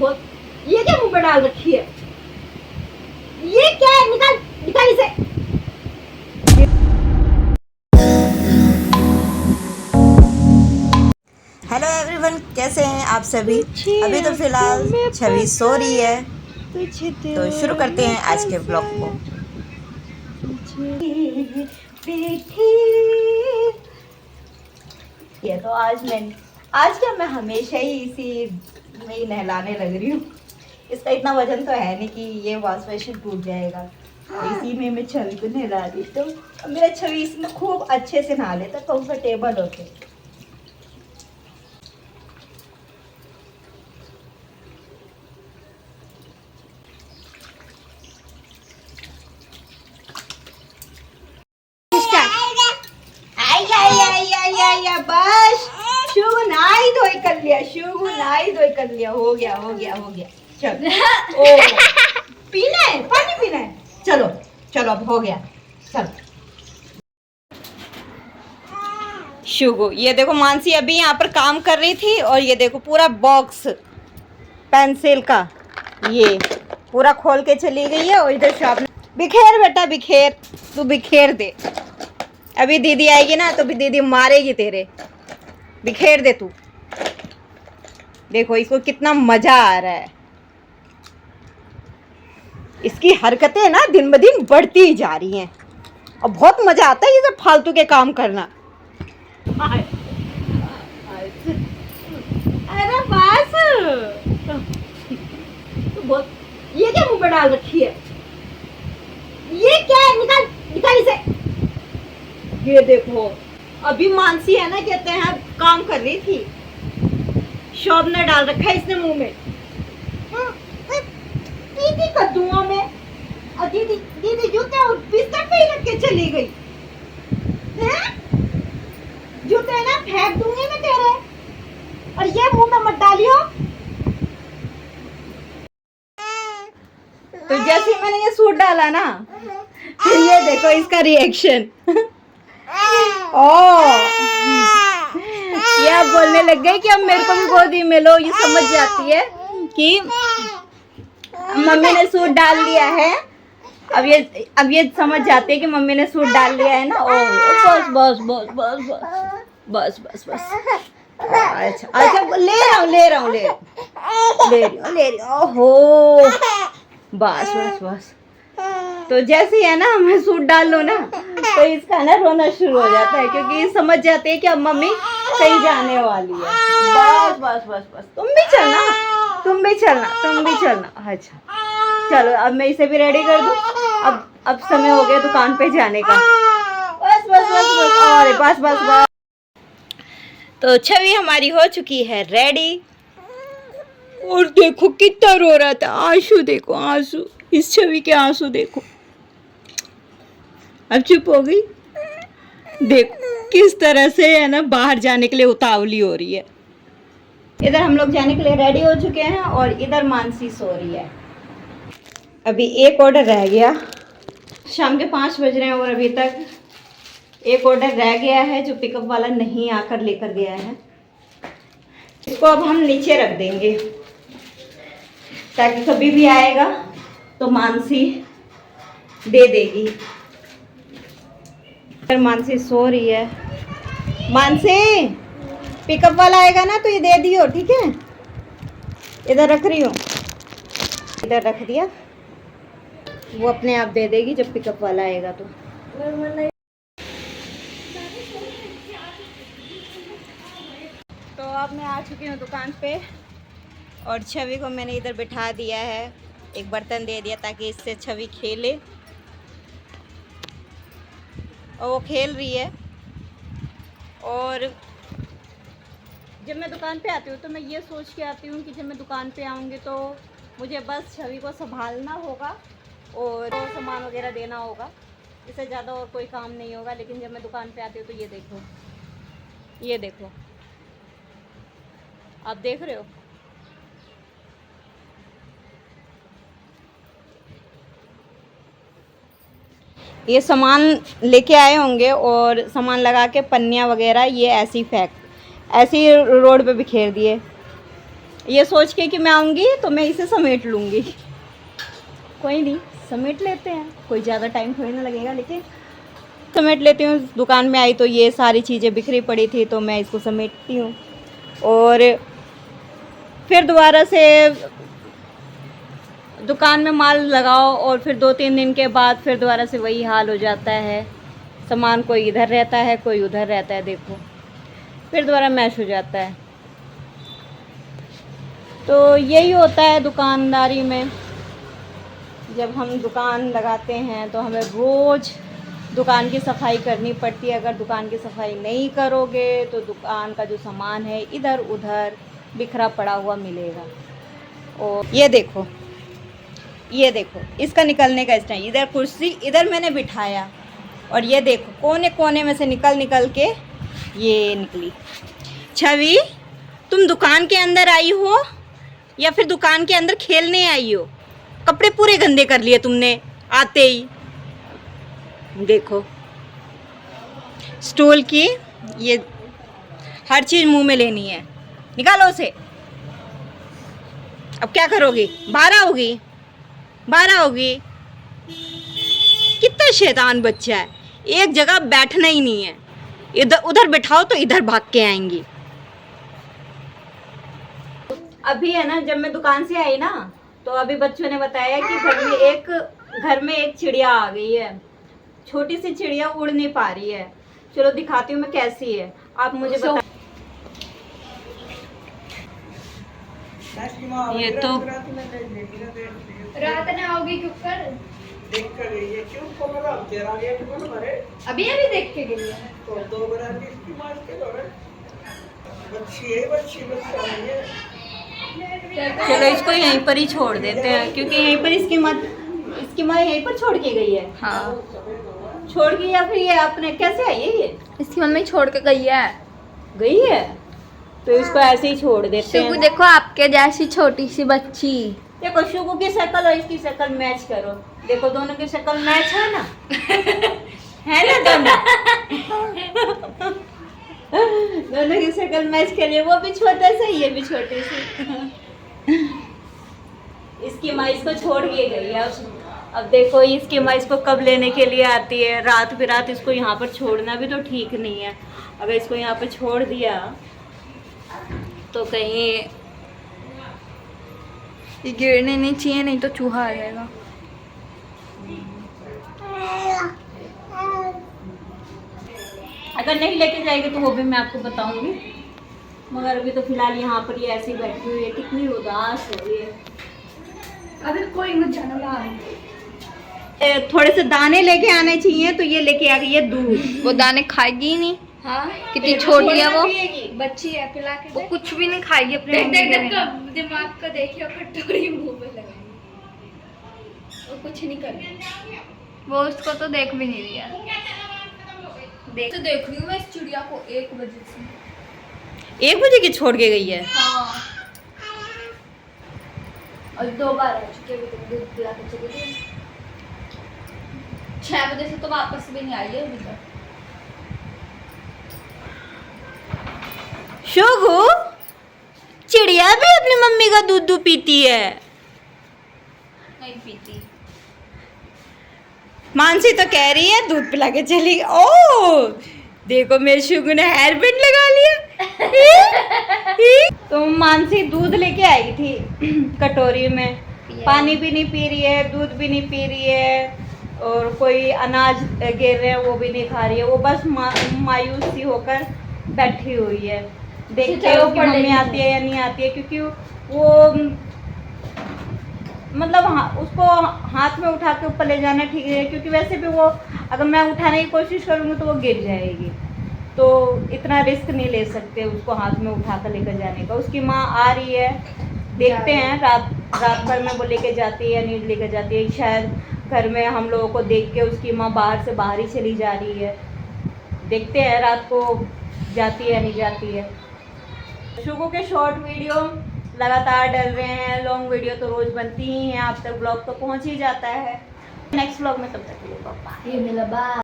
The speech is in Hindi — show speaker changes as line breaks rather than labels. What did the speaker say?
बहुत ये क्या मुंह पे डाल रखी है? ये क्या है? निकाल निकाल इसे।
हेलो एवरीवन, कैसे हैं आप सभी। अभी तो फिलहाल छवि सो रही है, तो शुरू करते हैं आज के ब्लॉग को।
ये तो आज क्या मैं हमेशा ही इसी में ही नहलाने लग रही हूँ। इसका इतना वजन तो है नहीं कि ये वॉश बेसिन टूट जाएगा। इसी में मैं छवि को नहला दी तो मेरा छवि इसमें खूब अच्छे से नहा लेता, कंफर्टेबल होके। बस शुभ नाई धोई कर लिया, शुभ नाई धोई कर लिया। हो गया चल। ओ पीना है, पानी पीना है। चलो चलो अब हो गया। चल
शुगु, ये देखो मानसी अभी यहाँ पर काम कर रही थी और ये देखो पूरा बॉक्स पेंसिल का ये पूरा खोल के चली गई है। और इधर शॉप बिखेर बेटा बिखेर, तू बिखेर दे। अभी दीदी आएगी ना तो भी दीदी मारेगी तेरे। बिखेर दे तू। देखो इसको कितना मजा आ रहा है। इसकी हरकतें ना दिन ब दिन बढ़ती ही जा रही हैं और बहुत मजा आता है ये सब फालतू के काम करना।
अरे बस तो बहुत ये क्या मुंह पे डाल रखी है? ये क्या है? निकाल निकाल इसे। ये देखो अभी मानसी है ना, कहते हैं काम कर रही थी, शॉप ने डाल रखा है इसने मुंह में। दीदी कद्दुओं में और दीदी जूते और बिस्तर पे ही रख के चली गई हैं? जूते ना फेंक दूंगी मैं तेरे, और ये मुंह में मत डालियो।
तो जैसे ही मैंने ये सूट डाला ना, फिर ये देखो इसका रिएक्शन। ये अब बोलने लग गई कि अब मेरे को भी गोदी में लो। ये समझ जाती है कि मम्मी ने सूट डाल लिया है। अब ये समझ जाते हैं कि मम्मी ने सूट डाल लिया है ना। ओ बस बस बस बस बस बस बस बस। अच्छा अच्छा, ले रहा हूँ। ओहो बस बस बस। तो जैसे ही है ना मैं सूट डाल लूँ ना तो इसका ना रोना शुरू हो जाता है, क्योंकि ये समझ जाते हैं कि अब मम्मी कहीं जाने वाली है। बस बस बस बस, तुम भी चलना। अच्छा चलो अब मैं इसे भी रेडी कर दूँ। अब समय हो गया दुकान पे जाने का। बस बस बस बस, अरे बस बस बस। तो छवि हमारी हो चुकी है रेडी। और देखो कितना रो रहा था। आंसू देखो, आंसू, इस छवि के आंसू देखो। अब चुप हो गई। देखो किस तरह से है ना बाहर जाने के लिए उतावली हो रही है। इधर हम लोग जाने के लिए रेडी हो चुके हैं और इधर मानसी सो रही है। अभी एक ऑर्डर रह गया। शाम के 5 बज रहे हैं और अभी तक एक ऑर्डर रह गया है जो पिकअप वाला नहीं आकर लेकर गया है। इसको अब हम नीचे रख देंगे ताकि कभी भी आएगा तो मानसी दे देगी। मानसी सो रही है। मानसी पिकअप वाला आएगा ना तो ये दे दियो, ठीक है। इधर रख रही हूँ, इधर रख दिया। वो अपने आप दे देगी जब पिकअप वाला आएगा तो। तो अब मैं आ चुकी हूँ दुकान पे और छवि को मैंने इधर बिठा दिया है। एक बर्तन दे दिया ताकि इससे छवि खेले, और वो खेल रही है। और जब मैं दुकान पे आती हूँ तो मैं ये सोच के आती हूँ कि जब मैं दुकान पे आऊँगी तो मुझे बस छवि को संभालना होगा और सामान वगैरह देना होगा। इससे ज़्यादा और कोई काम नहीं होगा। लेकिन जब मैं दुकान पे आती हूँ तो ये देखो, आप देख रहे हो। ये सामान लेके आए होंगे और सामान लगा के पन्नियाँ वगैरह ये ऐसी रोड पे बिखेर दिए। ये सोच के कि मैं आऊँगी तो मैं इसे समेट लूँगी। कोई नहीं, समेट लेते हैं, कोई ज़्यादा टाइम थोड़ी ना लगेगा। लेकिन समेट लेती हूँ। दुकान में आई तो ये सारी चीज़ें बिखरी पड़ी थी तो मैं इसको समेटती हूँ और फिर दोबारा से दुकान में माल लगाओ और फिर 2-3 दिन के बाद फिर दोबारा से वही हाल हो जाता है। सामान कोई इधर रहता है, कोई उधर रहता है, देखो फिर दोबारा मैश हो जाता है। तो यही होता है दुकानदारी में। जब हम दुकान लगाते हैं तो हमें रोज़ दुकान की सफाई करनी पड़ती है। अगर दुकान की सफाई नहीं करोगे तो दुकान का जो सामान है इधर उधर बिखरा पड़ा हुआ मिलेगा। और ये देखो इसका निकलने का स्टाइल। इधर कुर्सी इधर मैंने बिठाया और ये देखो कोने कोने में से निकल के ये निकली। छवि, तुम दुकान के अंदर आई हो या फिर दुकान के अंदर खेलने आई हो? कपड़े पूरे गंदे कर लिए तुमने आते ही। देखो स्टूल की ये हर चीज़ मुंह में लेनी है, निकालो उसे। अब क्या करोगी? बाहर आओगी। कितना शैतान बच्चा है, एक जगह बैठना ही नहीं है। इधर उधर बैठाओ तो इधर भाग के आएंगी। अभी है ना, जब मैं दुकान से आई ना तो अभी बच्चों ने बताया कि घर में एक चिड़िया आ गई है। छोटी सी चिड़िया उड़ नहीं पा रही है। चलो दिखाती हूँ मैं कैसी है, आप मुझे बता। ये तो
रात ने आओगी क्यों कर
देख कर गई है। क्यों कमरा तेरा ये कौन मरे?
अभी देख के गई है।
तो 2 बार भी इसकी मार के दौड़े। बच्ची बच्चा नहीं है।
चलो इसको यहीं पर ही छोड़ देते हैं क्योंकि यहीं पर इसकी माँ यहीं पर छोड़ के गई है।
हाँ,
छोड़ के या फिर ये अपने कैसे आई है? ये
इसकी मम्मी छोड़ के गई है।
तो इसको ऐसे ही छोड़ देते
शुगु
हैं।
देखो आपके जैसी छोटी सी बच्ची।
देखो शुगु की शक्ल और इसकी शक्ल मैच करो। देखो दोनों की शक्ल मैच है ना? है ना दोनों? दोनों की शक्ल मैच के लिए वो भी छोटा सा, ये भी छोटे से। इसकी माँ इसको छोड़ के गई है। अब देखो इसकी माँ इसको कब लेने के लिए आती है। रात बिरात इसको यहाँ पर छोड़ना भी तो ठीक नहीं है। अगर इसको यहाँ पर छोड़ दिया तो कहीं
ये गिरने नहीं चाहिए, नहीं तो चूहा आ जाएगा।
अगर नहीं लेके जाएगी तो वो भी मैं आपको बताऊंगी। मगर अभी तो फिलहाल यहाँ पर ये ऐसी बैठी हुई है, कितनी उदास हो रही है।
अभी कोई मत जाना ला।
थोड़े से दाने लेके आने चाहिए तो ये लेके आ गई है दूध।
वो दाने खाएगी ही नहीं।
हाँ,
कितनी छोटी है वो।
बच्ची है, पिला के
वो कुछ भी नहीं खाएगी अपने मम्मी के बिना।
दिमाग को देखिए, कटोरी मुंह पे लगाई, वो कुछ नहीं करेगी।
वो उसको तो देख भी नहीं रही है।
तो देख रही हूँ मैं इस चिड़िया को 1 बजे से।
1 बजे की छोड़ के गई है।
हाँ, और 2 बार आ चुकी है। अभी तक दूध पिला के चली गई। 6 बजे से तो वापस भी नहीं आई है अभी तक।
शुगु, चिड़िया भी अपनी मम्मी का दूध पीती है?
नहीं पीती।
मानसी तो कह रही है दूध पिला के चली गई। ओ देखो मेरे शुगु ने हेयर बैंड लगा लिया। तो मानसी दूध लेके आई थी कटोरी में। पानी भी नहीं पी रही है, दूध भी नहीं पी रही है और कोई अनाज गिर रहे हैं वो भी नहीं खा रही है। वो बस मायूस सी होकर बैठी हुई है। देखते हो कि मम्मी आती है या नहीं आती है, क्योंकि वो मतलब उसको हाथ में उठा के ऊपर ले जाना ठीक है। क्योंकि वैसे भी वो अगर मैं उठाने की कोशिश करूँगी तो वो गिर जाएगी। तो इतना रिस्क नहीं ले सकते उसको हाथ में उठा कर लेकर जाने का। उसकी माँ आ रही है, देखते हैं रात भर में वो लेके जाती है या नहीं लेकर जाती है। शायद घर में हम लोगों को देख के उसकी माँ बाहर से बाहर ही चली जा रही है। देखते हैं रात को जाती है या नहीं जाती है। शुगु के शॉर्ट वीडियो लगातार डल रहे हैं, लॉन्ग वीडियो तो रोज बनती ही हैं। आप तक ब्लॉग तो पहुंच ही जाता है। नेक्स्ट ब्लॉग में तब तक के लिए पापा।
ये मेरा बाप।